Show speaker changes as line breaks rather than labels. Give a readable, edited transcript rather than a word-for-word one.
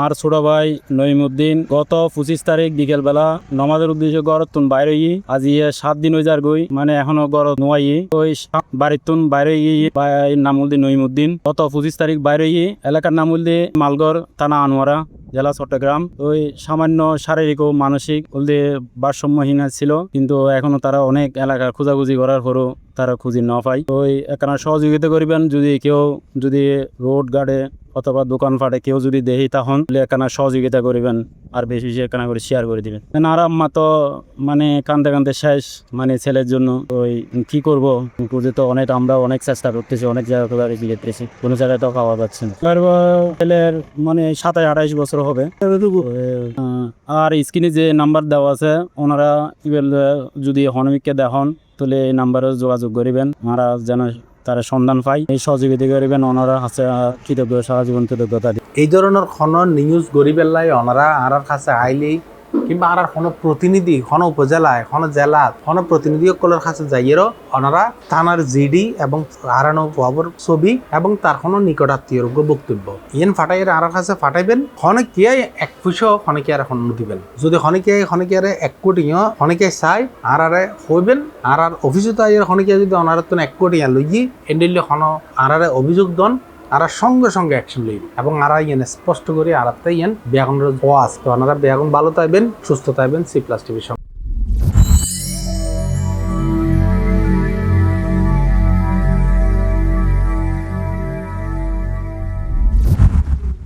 আর ছোট ভাই নইমুদ্দিন গত 25 তারিখ বিকেল বেলা নমাজের উদ্দেশ্যে গড়তুন বাইরে আজ 7 দিন হয়ে যার গই মানে এখনো গড় নোয়াই ওই বাড়িতুন বাইরে নামুলদি নইমুদ্দিন গত 25 তারিখ বাইরে এলাকার নামুলদি মালগড় থানা আনোয়ারা জেলা চট্টগ্রাম। ওই সামান্য শারীরিক ও মানসিক বলতে ভারসাম্যহীন ছিল, কিন্তু এখনো তারা অনেক এলাকা খোঁজাখুঁজি করার পরও তারা খুঁজি না পায়। ওই এখানে সহযোগিতা করিবেন, যদি কেউ যদি রোড গার্ডে অথবা দোকানপাটে কেউ যদি দেখি তখন এখানে সহযোগিতা করিবেন, আর বেশি বেশি এখানে করে শেয়ার করে দিবেন। আর আম্মা তো মানে কান্দে কান্দে শেষ, মানে ছেলের জন্য। ওই কি করবো, খুঁজে তো অনেক, আমরা অনেক চেষ্টা করতেছি, অনেক জায়গা করে যেতেছি, কোনো জায়গায় তো পাওয়া যাচ্ছে না। ছেলের মানে 27-28 বছর হবে। আর স্ক্রিনে যে নাম্বার দেওয়া আছে ওনারা যদি হনমিককে দেখুন তাহলে এই নাম্বারে যোগাযোগ করিবেন, আমরা যেন তারা সন্ধান পাই, এই সহযোগিতা করিবেন। ওনারা আছে কৃতজ্ঞ, সারা জীবন কৃতজ্ঞতা।
এই ধরনের কোনো নিউজ গরিবের লাই ওনারা আর কাছে আইলেই কিংবা আর কোনো প্রতিনিধি কোনো উপজেলায় কোনো জেলা কোনো প্রতিনিধি সকলের কাছে যাইয়েরও ওনারা থানার জিডি এবং হারানো খবর ছবি এবং তার কোনো নিকটাত্মীয়র বক্তব্য ইয়েন ফাটাইয়ের আর কাছে ফাটাইবেন। খনকে এক পয়সা খনকে আর এখন দিবেন, যদি খনকে আর 1 কোটিও খনকে চাই আর হইবেন আর অফিসে তো খনকে যদি ওনার তো 1 কোটি লইয়ে এন্ডিলে খন আর অভিযোগ দন আর সঙ্গে সঙ্গে অ্যাকশন লইব এবং আর স্পষ্ট করে আর ইয়েন বেগুনের ওয়াজ তো ওনারা বেগুন ভালো থাকবেন, সুস্থ থাকবেন। C+ TV